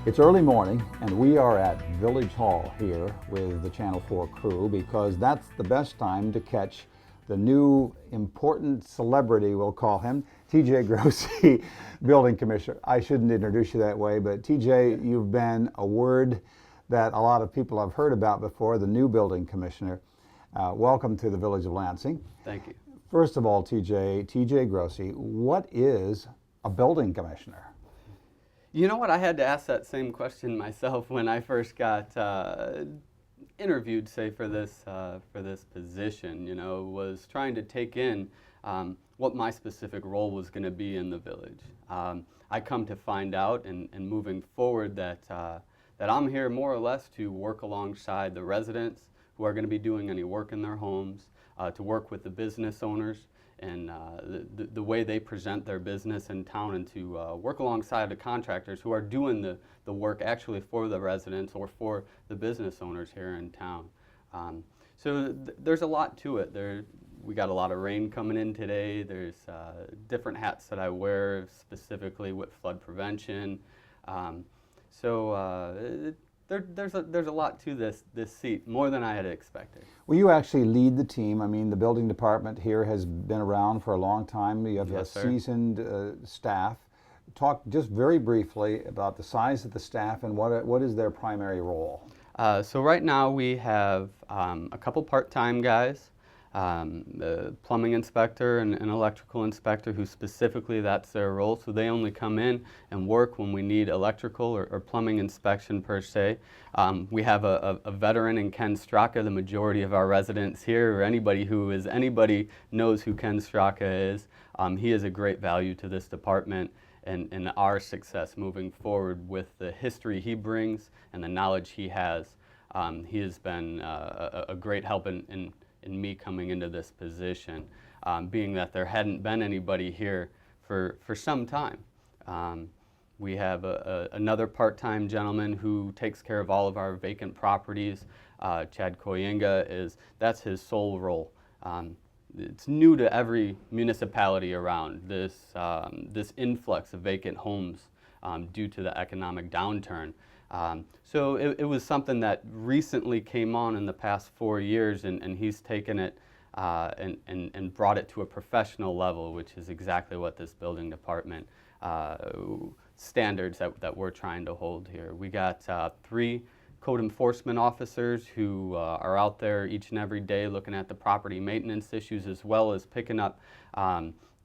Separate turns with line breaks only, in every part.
It's early morning, and we are at Village Hall here with the Channel 4 crew because that's the best time to catch the new important celebrity, we'll call him, TJ Grossi, building commissioner. I shouldn't introduce you that way, but TJ, you've been a word that a lot of people have heard about before, the new building commissioner. Welcome to the Village of Lansing.
Thank you.
First of all, TJ Grossi, what is a building commissioner?
You know what? I had to ask that same question myself when I first got interviewed, say, for this position. You know, was trying to take in what my specific role was going to be in the village. I come to find out, and moving forward, that I'm here more or less to work alongside the residents who are going to be doing any work in their homes, to work with the business owners and the way they present their business in town, and to work alongside the contractors who are doing the work actually for the residents or for the business owners here in town. There's a lot to it. We got a lot of rain coming in today. There's different hats that I wear specifically with flood prevention. There's a lot to this seat, more than I had expected.
Well, you actually lead the team. I mean, the building department here has been around for a long time. You have a seasoned staff. Talk just very briefly about the size of the staff and what is their primary role.
So right now we have a couple part-time guys, the plumbing inspector and an electrical inspector who specifically that's their role. So they only come in and work when we need electrical or plumbing inspection per se. We have a veteran in Ken Straka. The majority of our residents here, or anybody knows who Ken Straka is. He is a great value to this department and our success moving forward with the history he brings and the knowledge he has. He has been a great help in me coming into this position, being that there hadn't been anybody here for some time. We have another part-time gentleman who takes care of all of our vacant properties. Chad Koyenga that's his sole role. It's new to every municipality around, this influx of vacant homes due to the economic downturn. So it was something that recently came on in the past 4 years, and he's taken it and brought it to a professional level, which is exactly what this building department standards that we're trying to hold here. We got 3 code enforcement officers who are out there each and every day looking at the property maintenance issues, as well as picking up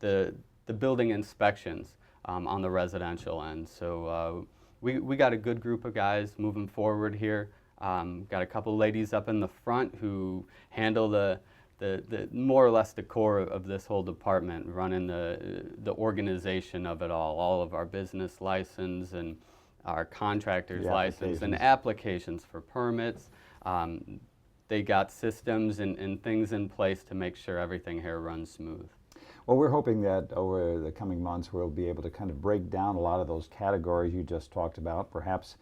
the building inspections on the residential end. So we got a good group of guys moving forward here. Got a couple ladies up in the front who handle the more or less the core of this whole department, running the organization of it all of our business license and our contractor's license and applications for permits. They got systems and things in place to make sure everything here runs smooth.
Well, we're hoping that over the coming months we'll be able to kind of break down a lot of those categories you just talked about, perhaps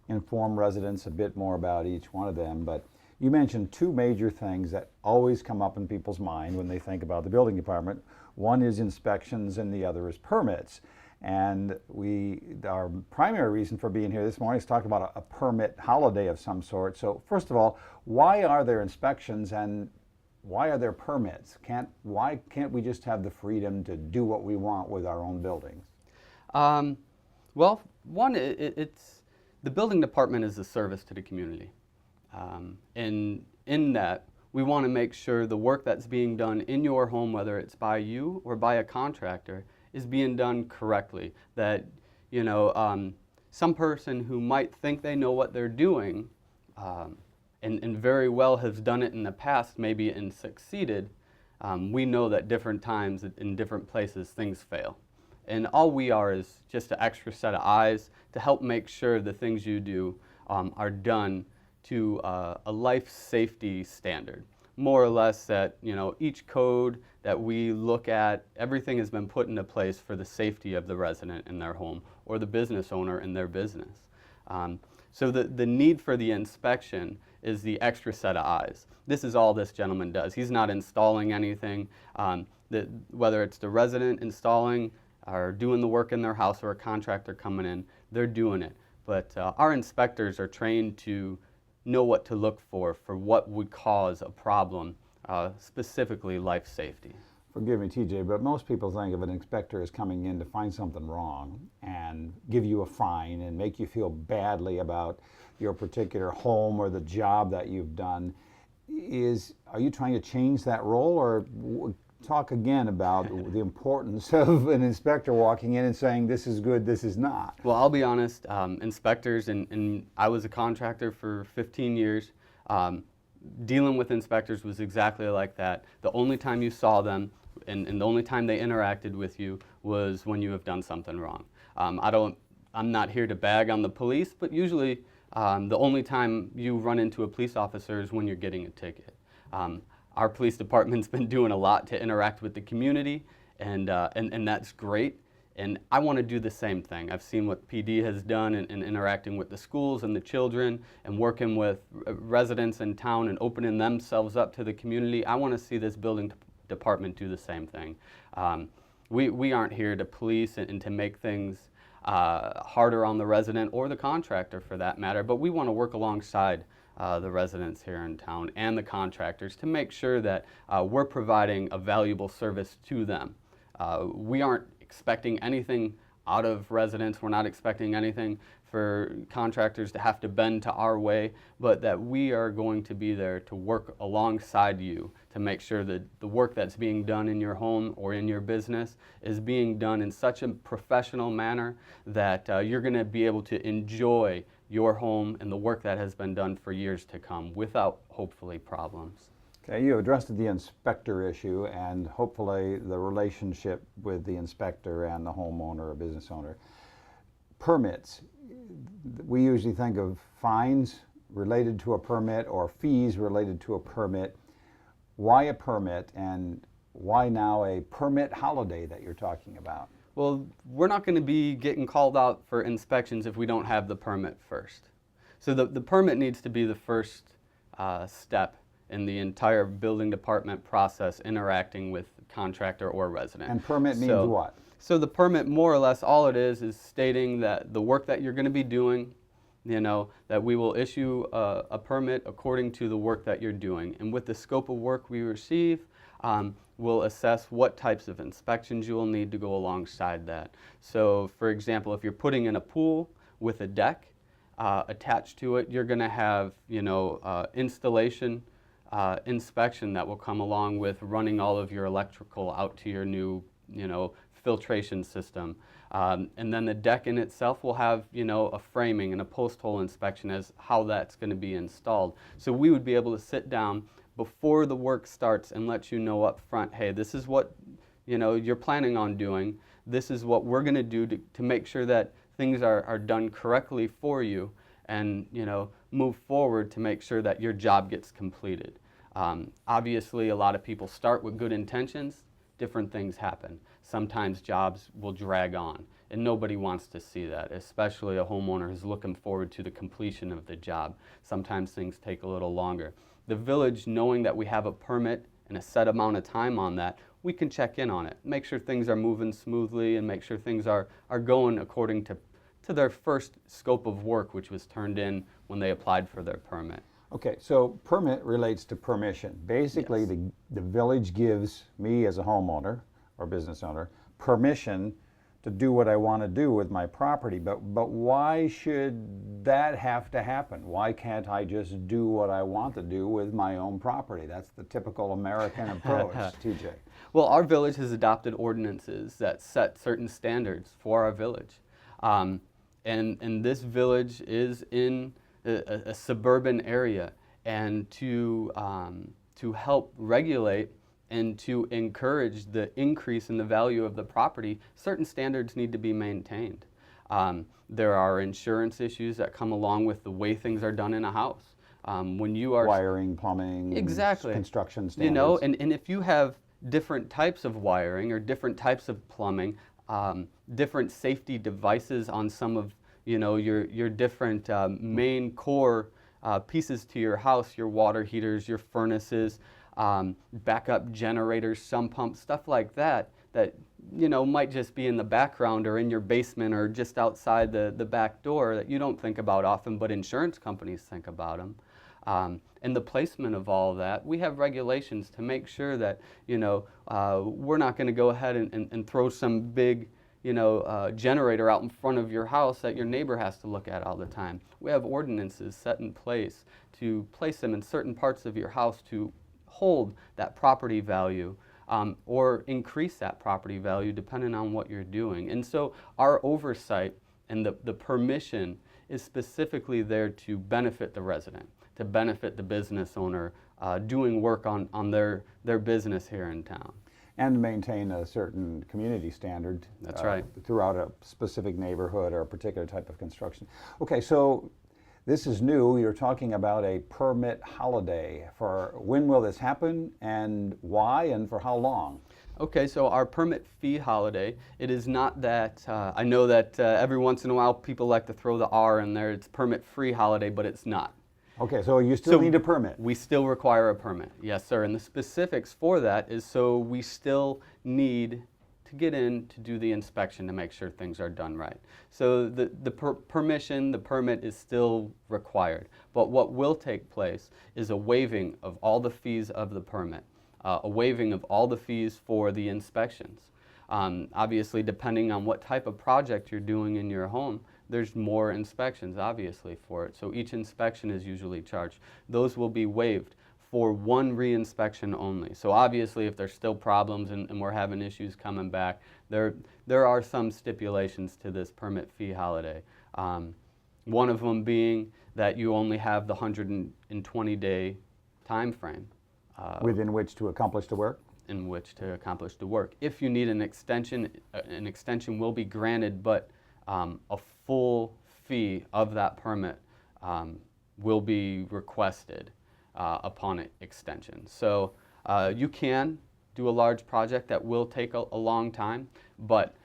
inform residents a bit more about each one of them. But you mentioned 2 major things that always come up in people's mind when they think about the building department. One is inspections and the other is permits. And our primary reason for being here this morning is to talk about a permit holiday of some sort. So first of all, why are there inspections and why are there permits? Why can't we just have the freedom to do what we want with our own buildings?
Well, one, it's the building department is a service to the community. And in that, we want to make sure the work that's being done in your home, whether it's by you or by a contractor, is being done correctly. That, you know, some person who might think they know what they're doing and very well has done it in the past maybe and succeeded, we know that different times in different places things fail. And all we are is just an extra set of eyes to help make sure the things you do are done to a life safety standard. More or less that, you know, each code that we look at, everything has been put into place for the safety of the resident in their home or the business owner in their business. So the need for the inspection is the extra set of eyes. This is all this gentleman does. He's not installing anything. Whether it's the resident installing or doing the work in their house or a contractor coming in, they're doing it. but our inspectors are trained to know what to look for what would cause a problem, specifically life safety.
Forgive me, TJ, but most people think of an inspector as coming in to find something wrong and give you a fine and make you feel badly about your particular home or the job that you've done. Are you trying to change that role, or talk again about the importance of an inspector walking in and saying this is good, this is not?
Well, I'll be honest, inspectors, and I was a contractor for 15 years, dealing with inspectors was exactly like that. The only time you saw them and the only time they interacted with you was when you have done something wrong. I'm not here to bag on the police, but usually the only time you run into a police officer is when you're getting a ticket. Our police department's been doing a lot to interact with the community, and that's great. And I want to do the same thing. I've seen what PD has done in interacting with the schools and the children and working with residents in town and opening themselves up to the community. I want to see this building department do the same thing. We aren't here to police and to make things harder on the resident or the contractor for that matter, but we want to work alongside the residents here in town and the contractors to make sure that we're providing a valuable service to them. We aren't expecting anything out of residents. We're not expecting anything for contractors to have to bend to our way, but that we are going to be there to work alongside you to make sure that the work that's being done in your home or in your business is being done in such a professional manner that you're going to be able to enjoy your home and the work that has been done for years to come without, hopefully, problems.
Okay, you addressed the inspector issue and hopefully the relationship with the inspector and the homeowner or business owner. Permits. We usually think of fines related to a permit or fees related to a permit. Why a permit, and why now a permit holiday that you're talking about?
Well, we're not going to be getting called out for inspections if we don't have the permit first. So the permit needs to be the first step in the entire building department process interacting with contractor or resident.
And permit means what?
So the permit, more or less, all it is stating that the work that you're going to be doing, that we will issue a permit according to the work that you're doing. And with the scope of work we receive, we'll assess what types of inspections you will need to go alongside that. So, for example, if you're putting in a pool with a deck attached to it, you're going to have, installation inspection that will come along with running all of your electrical out to your new, filtration system. And then the deck in itself will have, a framing and a post hole inspection as how that's going to be installed. So we would be able to sit down before the work starts and let you know up front, hey, this is what, you're planning on doing. This is what we're going to do to make sure that things are done correctly for you and, move forward to make sure that your job gets completed. Obviously, a lot of people start with good intentions. Different things happen. Sometimes jobs will drag on, and nobody wants to see that, especially a homeowner who's looking forward to the completion of the job. Sometimes things take a little longer. The village, knowing that we have a permit and a set amount of time on that, we can check in on it, make sure things are moving smoothly and make sure things are going according to their first scope of work, which was turned in when they applied for their permit.
Okay, so permit relates to permission. Basically,
Yes.
the village gives me as a homeowner or business owner permission to do what I want to do with my property. But why should that have to happen? Why can't I just do what I want to do with my own property? That's the typical American approach, TJ.
Well, our village has adopted ordinances that set certain standards for our village. And this village is in a suburban area, and to help regulate and to encourage the increase in the value of the property, certain standards need to be maintained. There are insurance issues that come along with the way things are done in a house. When you are
Wiring, plumbing,
exactly
construction standards.
And if you have different types of wiring or different types of plumbing, different safety devices on some of your different main core pieces to your house, your water heaters, your furnaces, backup generators, sump pumps, stuff like that, that might just be in the background or in your basement or just outside the back door that you don't think about often, but insurance companies think about them. And the placement of all of that, we have regulations to make sure that we're not going to go ahead and throw some big generator out in front of your house that your neighbor has to look at all the time. We have ordinances set in place to place them in certain parts of your house to hold that property value or increase that property value depending on what you're doing. And so our oversight and the permission is specifically there to benefit the resident, to benefit the business owner doing work on their business here in town.
And maintain a certain community standard.
That's right.
Throughout a specific neighborhood or a particular type of construction. Okay, so this is new. You're talking about a permit holiday. For when will this happen and why and for how long?
Okay, so our permit fee holiday, it is not that, I know that every once in a while people like to throw the R in there, it's permit free holiday, but it's not.
Okay, so you still need a permit.
We still require a permit, yes sir, and the specifics for that is so we still need to get in to do the inspection to make sure things are done right. So the permission, the permit is still required, but what will take place is a waiving of all the fees of the permit, a waiving of all the fees for the inspections. Obviously, depending on what type of project you're doing in your home, there's more inspections, obviously, for it. So each inspection is usually charged. Those will be waived for one re-inspection only. So obviously, if there's still problems and we're having issues coming back, there are some stipulations to this permit fee holiday. One of them being that you only have the 120-day time frame.
Within which to accomplish the work?
In which to accomplish the work. If you need an extension will be granted, but a full fee of that permit will be requested upon extension. So you can do a large project that will take a long time, but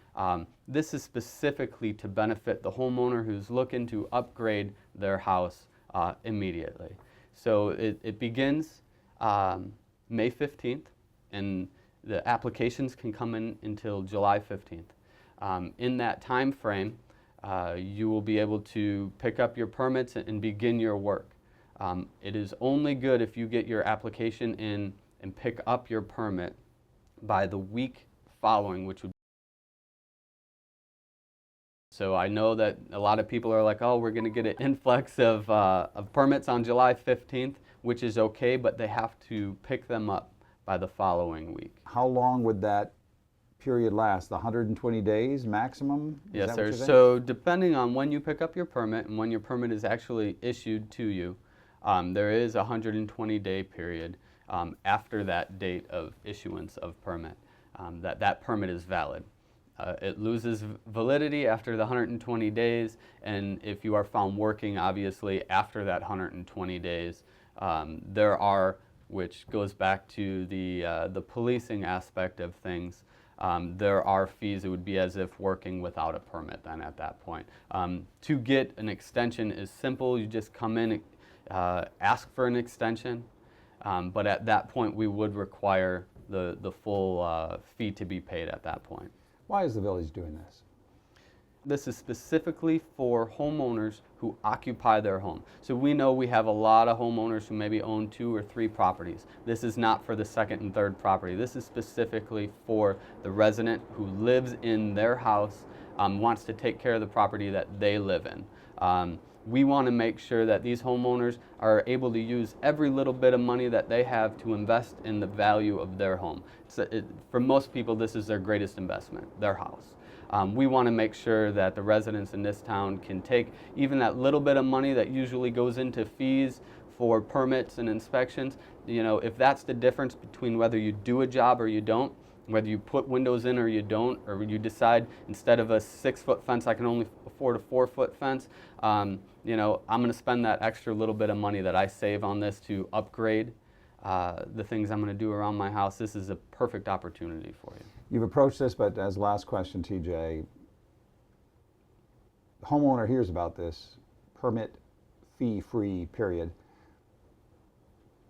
this is specifically to benefit the homeowner who's looking to upgrade their house immediately. So it begins May 15th, and the applications can come in until July 15th. In that time frame, you will be able to pick up your permits and begin your work. It is only good if you get your application in and pick up your permit by the week following, which would. So I know that a lot of people are like, oh, we're going to get an influx of permits on July 15th, which is okay, but they have to pick them up by the following week.
How long would that period last? The 120 days maximum?
Yes, sir. So depending on when you pick up your permit and when your permit is actually issued to you, there is a 120-day period after that date of issuance of permit that permit is valid. It loses validity after the 120 days, and if you are found working, obviously, after that 120 days, there are, which goes back to the policing aspect of things, there are fees. It would be as if working without a permit then at that point. To get an extension is simple. You just come in, ask for an extension, but at that point we would require the full fee to be paid at that point.
Why is the village doing this?
This is specifically for homeowners who occupy their home. So we know we have a lot of homeowners who maybe own 2 or 3 properties. This is not for the second and third property. This is specifically for the resident who lives in their house, wants to take care of the property that they live in. We want to make sure that these homeowners are able to use every little bit of money that they have to invest in the value of their home. For most people, this is their greatest investment, their house. We want to make sure that the residents in this town can take even that little bit of money that usually goes into fees for permits and inspections. If that's the difference between whether you do a job or you don't, whether you put windows in or you don't, or you decide instead of a 6-foot fence, I can only afford a 4-foot fence, I'm going to spend that extra little bit of money that I save on this to upgrade the things I'm going to do around my house. This is a perfect opportunity for you.
You've approached this, but as last question, TJ, the homeowner hears about this permit fee-free period.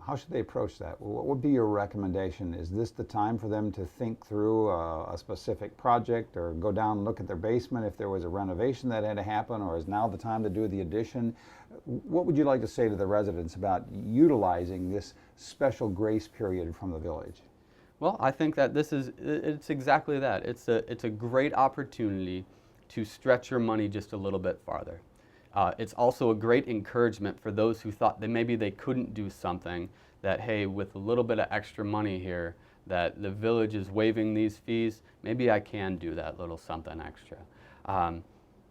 how should they approach that? What would be your recommendation? Is this the time for them to think through a specific project, or go down and look at their basement if there was a renovation that had to happen, or is now the time to do the addition? What would you like to say to the residents about utilizing this special grace period from the village?
Well, I think that it's exactly that. It's a great opportunity to stretch your money just a little bit farther. It's also a great encouragement for those who thought that maybe they couldn't do something, that hey, with a little bit of extra money here, that the village is waiving these fees, maybe I can do that little something extra.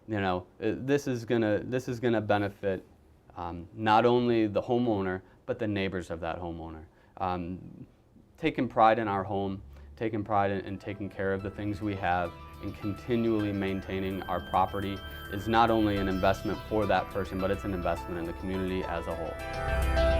This is gonna benefit not only the homeowner, but the neighbors of that homeowner. Taking pride in our home, taking pride in taking care of the things we have, and continually maintaining our property is not only an investment for that person, but it's an investment in the community as a whole.